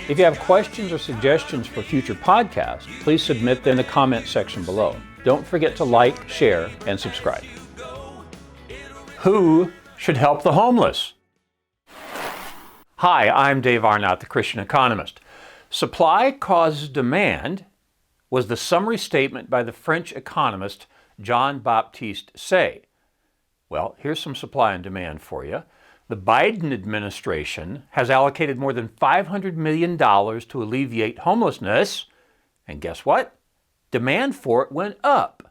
If you have questions or suggestions for future podcasts, please submit them in the comment section below. Don't forget to like, share, and subscribe. Who should help the homeless? Hi, I'm Dave Arnott, the Christian Economist. Supply causes demand was the summary statement by the French economist Jean-Baptiste Say. Well, here's some supply and demand for you. The Biden administration has allocated more than $500 million to alleviate homelessness, and guess what? Demand for it went up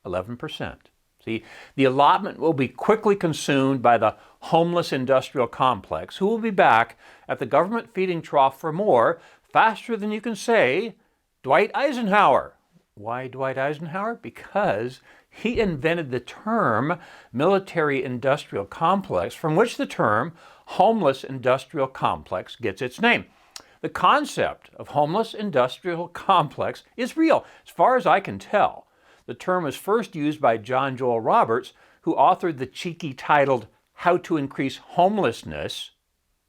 11%. See, the allotment will be quickly consumed by the homeless industrial complex, who will be back at the government feeding trough for more, faster than you can say, Dwight Eisenhower. Why Dwight Eisenhower? Because he invented the term military-industrial complex, from which the term homeless industrial complex gets its name. The concept of homeless industrial complex is real, as far as I can tell. The term was first used by John Joel Roberts, who authored the cheeky titled How to Increase Homelessness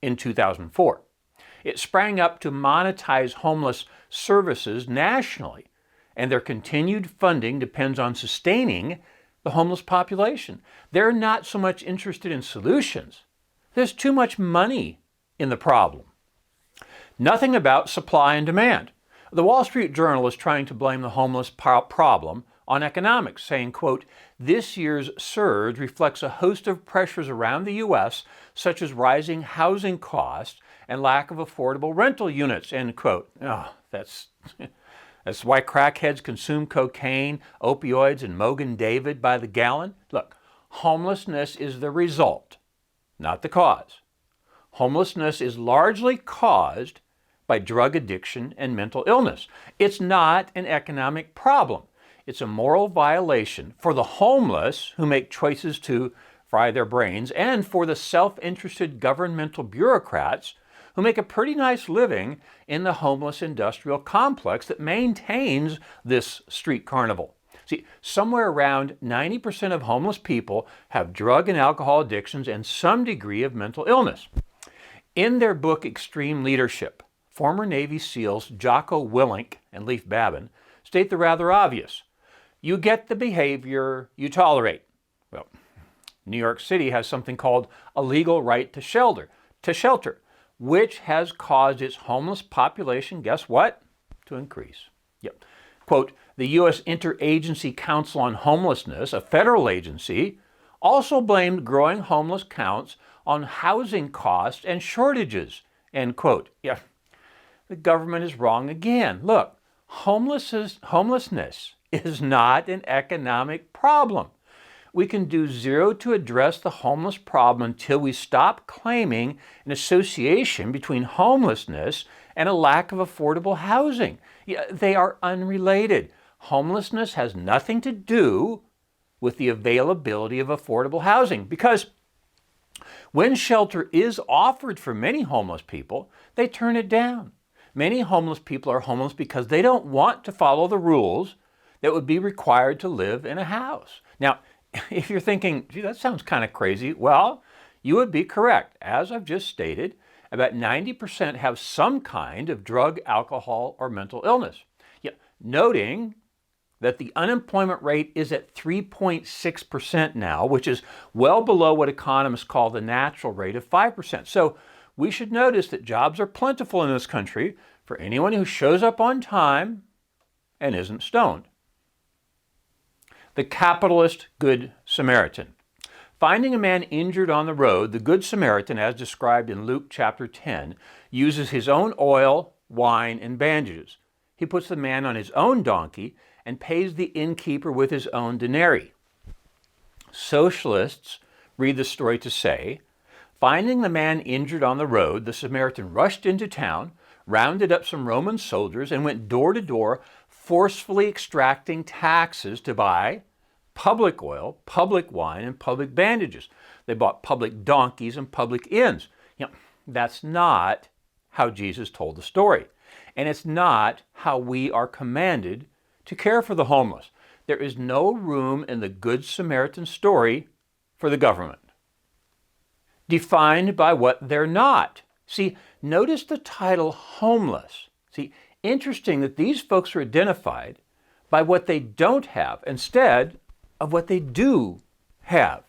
in 2004. It sprang up to monetize homeless services nationally, and their continued funding depends on sustaining the homeless population. They're not so much interested in solutions. There's too much money in the problem. Nothing about supply and demand. The Wall Street Journal is trying to blame the homeless problem on economics, saying, quote, "This year's surge reflects a host of pressures around the U.S., such as rising housing costs and lack of affordable rental units," end quote. Oh, that's why crackheads consume cocaine, opioids, and Mogan David by the gallon. Look, homelessness is the result, not the cause. Homelessness is largely caused by drug addiction and mental illness. It's not an economic problem. It's a moral violation for the homeless who make choices to fry their brains, and for the self-interested governmental bureaucrats who make a pretty nice living in the homeless industrial complex that maintains this street carnival. See, somewhere around 90% of homeless people have drug and alcohol addictions and some degree of mental illness. In their book, Extreme Leadership, former Navy SEALs Jocko Willink and Leif Babin state the rather obvious: you get the behavior you tolerate. Well, New York City has something called a legal right to shelter, which has caused its homeless population, guess what? To increase. Yep. Quote, the U.S. Interagency Council on Homelessness, a federal agency, also blamed growing homeless counts on housing costs and shortages, end quote. Yeah, the government is wrong again. Look, homelessness is not an economic problem. We can do zero to address the homeless problem until we stop claiming an association between homelessness and a lack of affordable housing. Yeah, they are unrelated. Homelessness has nothing to do with the availability of affordable housing, because when shelter is offered for many homeless people, they turn it down. Many homeless people are homeless because they don't want to follow the rules that would be required to live in a house. Now, if you're thinking, gee, that sounds kind of crazy, well, you would be correct. As I've just stated, about 90% have some kind of drug, alcohol, or mental illness. Yet, noting that the unemployment rate is at 3.6% now, which is well below what economists call the natural rate of 5%. So we should notice that jobs are plentiful in this country for anyone who shows up on time and isn't stoned. The capitalist Good Samaritan. Finding a man injured on the road, the Good Samaritan, as described in Luke chapter 10, uses his own oil, wine, and bandages. He puts the man on his own donkey and pays the innkeeper with his own denarii. Socialists read the story to say, finding the man injured on the road, the Samaritan rushed into town, rounded up some Roman soldiers, and went door to door, forcefully extracting taxes to buy public oil, public wine, and public bandages. They bought public donkeys and public inns. That's not how Jesus told the story. And it's not how we are commanded to care for the homeless. There is no room in the Good Samaritan story for the government. Defined by what they're not. See, notice the title homeless. See, interesting that these folks are identified by what they don't have instead of what they do have.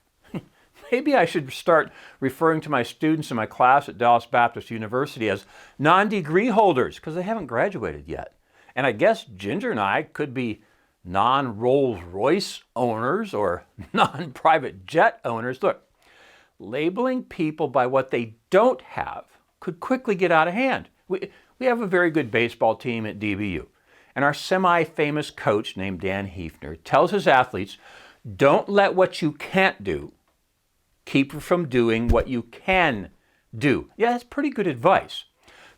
Maybe I should start referring to my students in my class at Dallas Baptist University as non-degree holders because they haven't graduated yet. And I guess Ginger and I could be non-Rolls-Royce owners or non-private jet owners. Look, labeling people by what they don't have could quickly get out of hand. We have a very good baseball team at DBU, and our semi-famous coach named Dan Hefner tells his athletes, don't let what you can't do keep you from doing what you can do. Yeah, that's pretty good advice.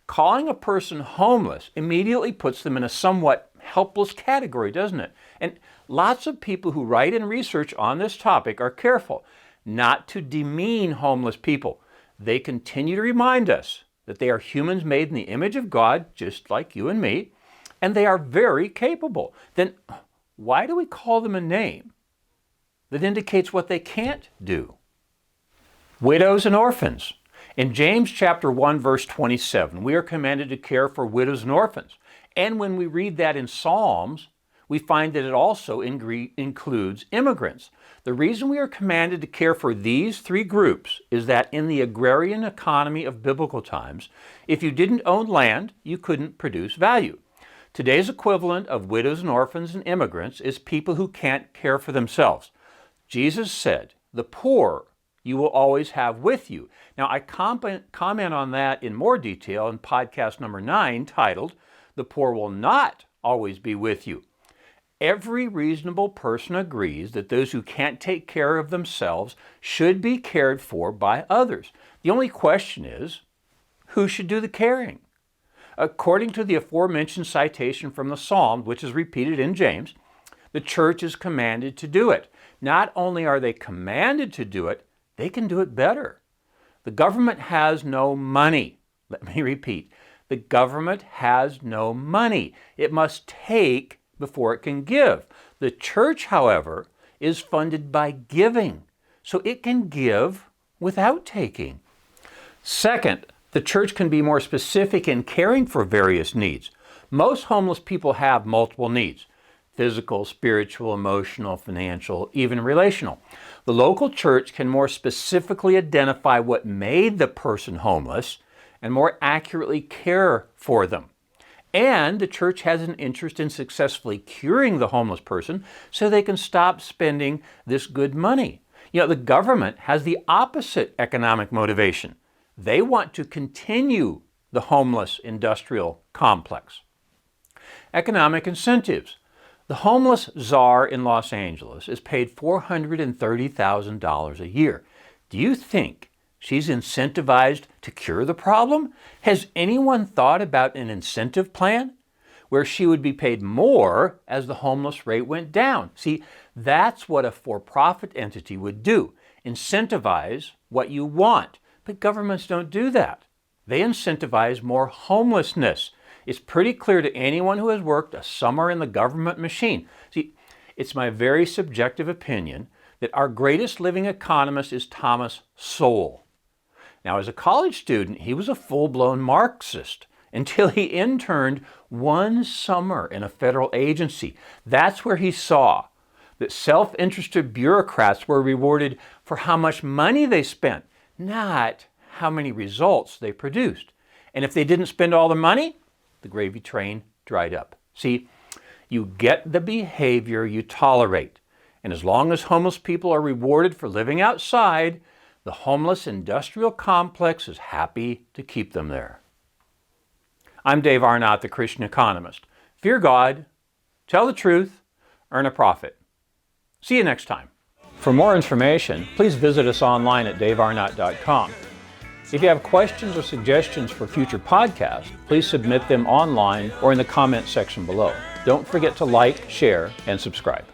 Calling a person homeless immediately puts them in a somewhat helpless category, doesn't it? And lots of people who write and research on this topic are careful not to demean homeless people. They continue to remind us that they are humans made in the image of God, just like you and me, and they are very capable. Then why do we call them a name that indicates what they can't do? Widows and orphans. In James chapter 1, verse 27, we are commanded to care for widows and orphans. And when we read that in Psalms, we find that it also includes immigrants. The reason we are commanded to care for these three groups is that in the agrarian economy of biblical times, if you didn't own land, you couldn't produce value. Today's equivalent of widows and orphans and immigrants is people who can't care for themselves. Jesus said, the poor you will always have with you. Now, I comment on that in more detail in podcast number 9, titled, The Poor Will Not Always Be With You. Every reasonable person agrees that those who can't take care of themselves should be cared for by others. The only question is, who should do the caring? According to the aforementioned citation from the Psalm, which is repeated in James, the church is commanded to do it. Not only are they commanded to do it, they can do it better. The government has no money. Let me repeat. The government has no money. It must take before it can give. The church, however, is funded by giving, so it can give without taking. Second, the church can be more specific in caring for various needs. Most homeless people have multiple needs: physical, spiritual, emotional, financial, even relational. The local church can more specifically identify what made the person homeless and more accurately care for them. And the church has an interest in successfully curing the homeless person so they can stop spending this good money. You know, the government has the opposite economic motivation. They want to continue the homeless industrial complex. Economic incentives. The homeless czar in Los Angeles is paid $430,000 a year. Do you think she's incentivized to cure the problem? Has anyone thought about an incentive plan where she would be paid more as the homeless rate went down? See, that's what a for-profit entity would do. Incentivize what you want. But governments don't do that. They incentivize more homelessness. It's pretty clear to anyone who has worked a summer in the government machine. See, it's my very subjective opinion that our greatest living economist is Thomas Sowell. Now, as a college student, he was a full-blown Marxist until he interned one summer in a federal agency. That's where he saw that self-interested bureaucrats were rewarded for how much money they spent, not how many results they produced. And if they didn't spend all the money, the gravy train dried up. See, you get the behavior you tolerate. And as long as homeless people are rewarded for living outside, the homeless industrial complex is happy to keep them there. I'm Dave Arnott, the Christian Economist. Fear God, tell the truth, earn a profit. See you next time. For more information, please visit us online at davearnott.com. If you have questions or suggestions for future podcasts, please submit them online or in the comments section below. Don't forget to like, share, and subscribe.